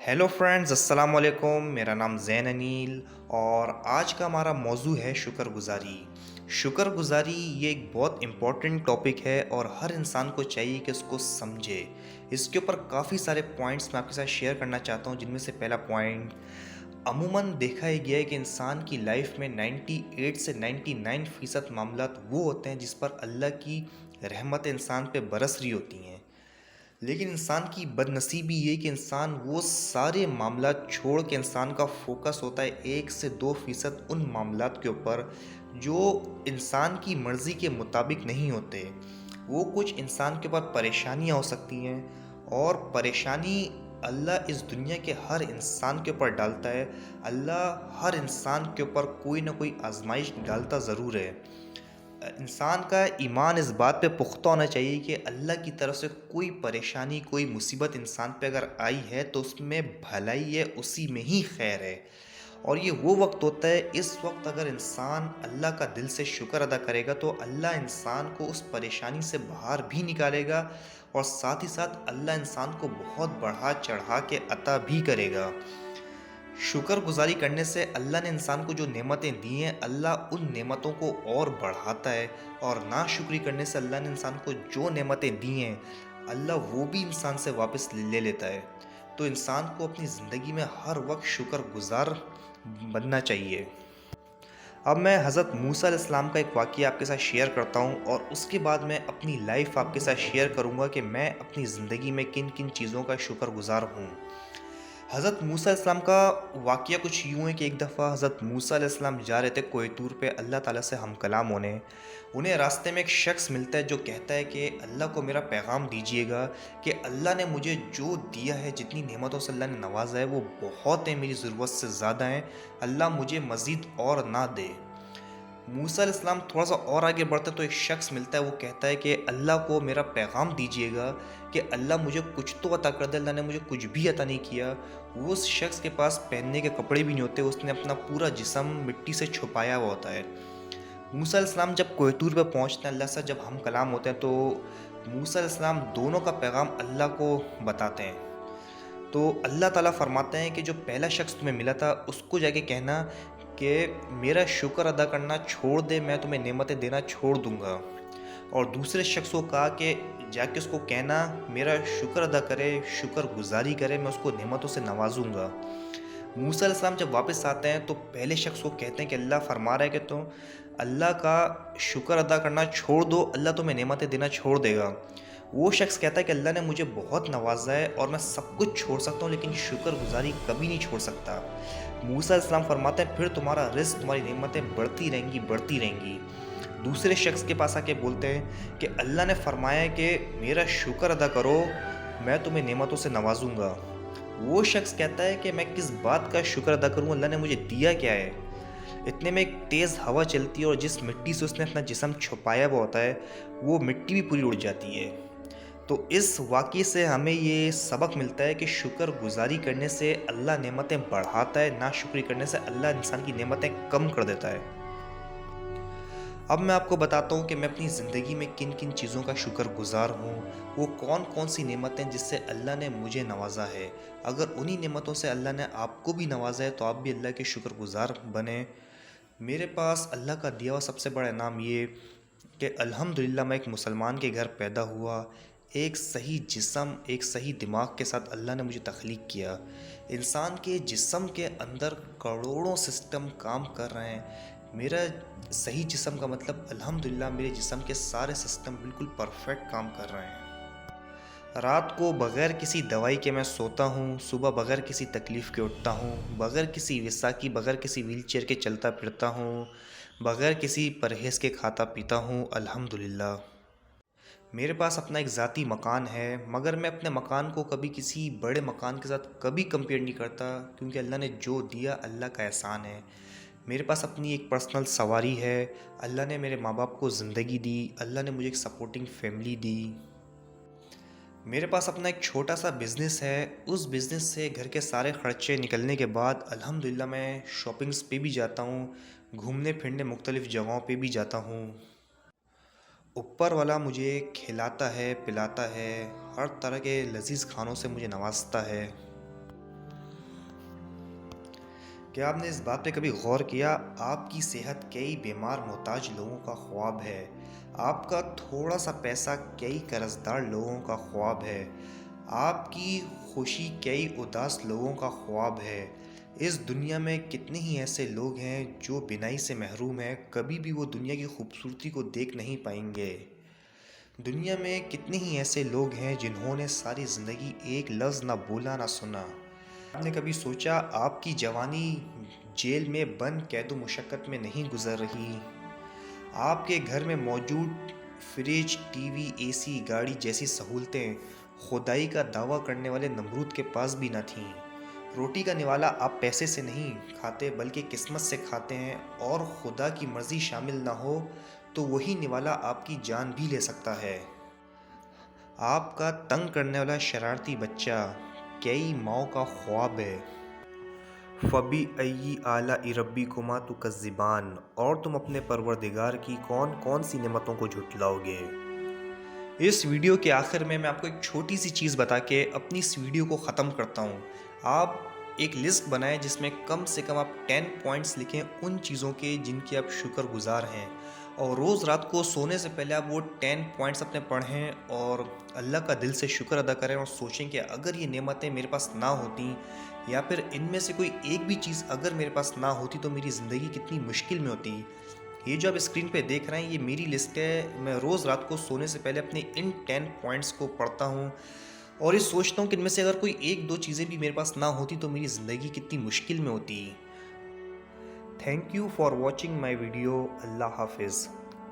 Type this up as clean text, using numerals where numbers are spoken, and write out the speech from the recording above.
Hello friends, अस्सलाम वालेकुम। मेरा नाम ज़ैन अनील और आज का हमारा मौजू है शुक्रगुज़ारी। शुक्रगुज़ारी ये एक बहुत इम्पोर्टेंट टॉपिक है और हर इंसान को चाहिए कि उसको समझे। इसके ऊपर काफ़ी सारे पॉइंट्स मैं आपके साथ शेयर करना चाहता हूँ, जिनमें से पहला पॉइंट, अमूमन देखा ही गया है कि इंसान की लाइफ में 98 से 99% मामलात वो होते हैं जिस पर अल्लाह की रहमत इंसान पे बरस रही होती हैं। लेकिन इंसान की बदनसीबी ये कि इंसान वो सारे मामलात छोड़ के इंसान का फोकस होता है 1 से 2% उन मामलात के ऊपर जो इंसान की मर्ज़ी के मुताबिक नहीं होते। वो कुछ इंसान के ऊपर परेशानियाँ हो सकती हैं और परेशानी अल्लाह इस दुनिया के हर इंसान के ऊपर डालता है। अल्लाह हर इंसान के ऊपर कोई ना कोई आजमाइश डालता ज़रूर है। इंसान का ईमान इस बात पे पुख्ता होना चाहिए कि अल्लाह की तरफ से कोई परेशानी, कोई मुसीबत इंसान पे अगर आई है तो उसमें भलाई है, उसी में ही खैर है। और ये वो वक्त होता है, इस वक्त अगर इंसान अल्लाह का दिल से शुक्र अदा करेगा तो अल्लाह इंसान को उस परेशानी से बाहर भी निकालेगा और साथ ही साथ अल्लाह इंसान को बहुत बढ़ा चढ़ा के अता भी करेगा। शुक्रगुज़ारी करने से अल्लाह ने इंसान को जो नेमतें दी हैं, अल्लाह उन नेमतों को और बढ़ाता है। और नाशुक्री करने से अल्लाह ने इंसान को जो नेमतें दी हैं, अल्लाह वो भी इंसान से वापस ले लेता है। तो इंसान को अपनी ज़िंदगी में हर वक्त शुक्रगुज़ार बनना चाहिए। अब मैं हज़रत मूसा अलैहिस्सलाम का एक वाक़या आपके साथ शेयर करता हूँ और उसके बाद मैं अपनी लाइफ आपके साथ शेयर करूँगा कि मैं अपनी ज़िंदगी में किन किन चीज़ों का शुक्रगुज़ार हूँ। हज़रत मूसा अलैहिस्सलाम का वाक़या कुछ यूँ है कि एक दफ़ा हज़रत मूसा अलैहिस्सलाम जा रहे थे कोई तूर पे अल्लाह ताला से हम कलाम होने। उन्हें रास्ते में एक शख्स मिलता है जो कहता है कि अल्लाह को मेरा पैगाम दीजिएगा कि अल्लाह ने मुझे जो दिया है, जितनी नेमतों से अल्लाह ने नवाजा है, वो बहुत है, मेरी ज़रूरत से ज़्यादा है। अल्लाह मुझे मज़ीद और ना दे। मूसा अलैहिस्सलाम थोड़ा सा और आगे बढ़ते तो एक शख्स मिलता है, वो कहता है कि अल्लाह को मेरा पैगाम दीजिएगा कि अल्लाह मुझे कुछ तो अता कर दे, अल्लाह ने मुझे कुछ भी अता नहीं किया। वो उस शख्स के पास पहनने के कपड़े भी नहीं होते, उसने अपना पूरा जिस्म मिट्टी से छुपाया हुआ होता है। मूसा अलैहिस्सलाम जब कोहतूर पे पहुंचते हैं, अल्लाह से जब हम कलाम होते हैं, तो मूसा अलैहिस्सलाम दोनों का पैगाम अल्लाह को बताते हैं। तो अल्लाह ताला फरमाते हैं कि जो पहला शख्स तुम्हें मिला था उसको जाके कहना कि मेरा शुक्र अदा करना छोड़ दे, मैं तुम्हें नेमतें देना छोड़ दूंगा। और दूसरे शख्स को कहा कि जाके उसको कहना मेरा शुक्र अदा करे, शुक्र गुजारी करे, मैं उसको नेमतों से नवाजूंगा। मूसा अलैहिस्सलाम जब वापस आते हैं तो पहले शख्स को कहते हैं कि अल्लाह फरमा रहा है कि तुम अल्लाह का शुक्र अदा करना छोड़ दो, अल्लाह तुम्हें नेमतें देना छोड़ देगा। वो शख्स कहता है कि अल्लाह ने मुझे बहुत नवाजा है और मैं सब कुछ छोड़ सकता हूँ, लेकिन शुक्रगुजारी कभी नहीं छोड़ सकता। मूसा अलैहिस्सलाम फरमाते हैं फिर तुम्हारा रिस्क, तुम्हारी नेमतें बढ़ती रहेंगी, बढ़ती रहेंगी। दूसरे शख्स के पास आके बोलते हैं कि अल्लाह ने फरमाया है कि मेरा शुक्र अदा करो, मैं तुम्हें नेमतों से नवाजूंगा। वो शख्स कहता है कि मैं किस बात का शुक्र अदा करूँ, अल्लाह ने मुझे दिया क्या है। इतने में एक तेज़ हवा चलती है और जिस मिट्टी से उसने अपना जिस्म छुपाया हुआ होता है, वो मिट्टी भी पूरी उड़ जाती है। तो इस वाक़ये से हमें ये सबक मिलता है कि शुक्रगुज़ारी करने से अल्लाह नेमतें बढ़ाता है, नाशुक्री करने से अल्लाह इंसान की नेमतें कम कर देता है। अब मैं आपको बताता हूँ कि मैं अपनी ज़िंदगी में किन किन चीज़ों का शुक्रगुज़ार हूँ, वो कौन कौन सी नेमतें जिससे अल्लाह ने मुझे नवाजा है। अगर उन्हीं नेमतों से अल्लाह ने आपको भी नवाजा है तो आप भी अल्लाह के शुक्रगुज़ार बने। मेरे पास अल्लाह का दिया हुआ सबसे बड़ा इनाम ये कि अल्हम्दुलिल्लाह मैं एक मुसलमान के घर पैदा हुआ। एक सही जिस्म, एक सही दिमाग के साथ अल्लाह ने मुझे तख्लीक किया। इंसान के जिस्म के अंदर करोड़ों सिस्टम काम कर रहे हैं। मेरा सही जिस्म का मतलब अल्हम्दुलिल्लाह मेरे जिस्म के सारे सिस्टम बिल्कुल परफेक्ट काम कर रहे हैं। रात को बग़ैर किसी दवाई के मैं सोता हूँ, सुबह बग़ैर किसी तकलीफ़ के उठता हूँ, बग़ैर किसी विसा की, बग़ैर किसी व्हीलचेयर के चलता फिरता हूँ, बग़ैर किसी परहेज़ के खाता पीता हूँ, अल्हम्दुलिल्लाह। मेरे पास अपना एक ज़ाती मकान है, मगर मैं अपने मकान को कभी किसी बड़े मकान के साथ कभी कंपेयर नहीं करता, क्योंकि अल्लाह ने जो दिया अल्लाह का एहसान है। मेरे पास अपनी एक पर्सनल सवारी है, अल्लाह ने मेरे माँ बाप को ज़िंदगी दी, अल्लाह ने मुझे एक सपोर्टिंग फैमिली दी। मेरे पास अपना एक छोटा सा बिज़नेस है, उस बिज़नेस से घर के सारे ख़र्चे निकलने के बाद अल्हम्दुलिल्लाह मैं शॉपिंग्स पे भी जाता हूँ, घूमने फिरने मुख्तलिफ़ जगहों पे भी जाता हूँ। ऊपर वाला मुझे खिलाता है, पिलाता है, हर तरह के लज़ीज़ खानों से मुझे नवाज़ता है। کیا آپ نے اس بات پہ کبھی غور کیا؟ آپ کی صحت کئی بیمار محتاج لوگوں کا خواب ہے۔ آپ کا تھوڑا سا پیسہ کئی قرض دار لوگوں کا خواب ہے۔ آپ کی خوشی کئی اداس لوگوں کا خواب ہے۔ اس دنیا میں کتنے ہی ایسے لوگ ہیں جو بینائی سے محروم ہیں، کبھی بھی وہ دنیا کی خوبصورتی کو دیکھ نہیں پائیں گے۔ دنیا میں کتنے ہی ایسے لوگ ہیں جنہوں نے ساری زندگی ایک لفظ نہ بولا نہ سنا۔ آپ نے کبھی سوچا آپ کی جوانی جیل میں بند قید و مشقت میں نہیں گزر رہی؟ آپ کے گھر میں موجود فریج، ٹی وی، اے سی، گاڑی جیسی سہولتیں خدائی کا دعویٰ کرنے والے نمرود کے پاس بھی نہ تھیں۔ روٹی کا نوالا آپ پیسے سے نہیں کھاتے بلکہ قسمت سے کھاتے ہیں، اور خدا کی مرضی شامل نہ ہو تو وہی نوالا آپ کی جان بھی لے سکتا ہے۔ آپ کا تنگ کرنے والا شرارتی بچہ کئی ماؤں کا خواب ہے۔ فَبِأَيِّ آلَاءِ رَبِّكُمَا تُكَذِّبَانِ، اور تم اپنے پروردگار کی کون کون سی نعمتوں کو جھٹلاؤ گے۔ اس ویڈیو کے آخر میں آپ کو ایک چھوٹی سی چیز بتا کے اپنی اس ویڈیو کو ختم کرتا ہوں۔ آپ ایک لسٹ بنائیں جس میں کم سے کم آپ 10 پوائنٹس لکھیں ان چیزوں کے جن کے آپ شکر گزار ہیں، اور روز رات کو سونے سے پہلے آپ وہ 10 پوائنٹس اپنے پڑھیں اور اللہ کا دل سے شکر ادا کریں، اور سوچیں کہ اگر یہ نعمتیں میرے پاس نہ ہوتیں، یا پھر ان میں سے کوئی ایک بھی چیز اگر میرے پاس نہ ہوتی تو میری زندگی کتنی مشکل میں ہوتی۔ یہ جو آپ اسکرین پہ دیکھ رہے ہیں یہ میری لسٹ ہے۔ میں روز رات کو سونے سے پہلے اپنے ان 10 پوائنٹس کو پڑھتا ہوں اور یہ سوچتا ہوں کہ ان میں سے اگر کوئی ایک دو چیزیں بھی میرے پاس نہ ہوتی تو میری زندگی کتنی مشکل میں ہوتی۔ Thank you for watching my video. اللہ حافظ۔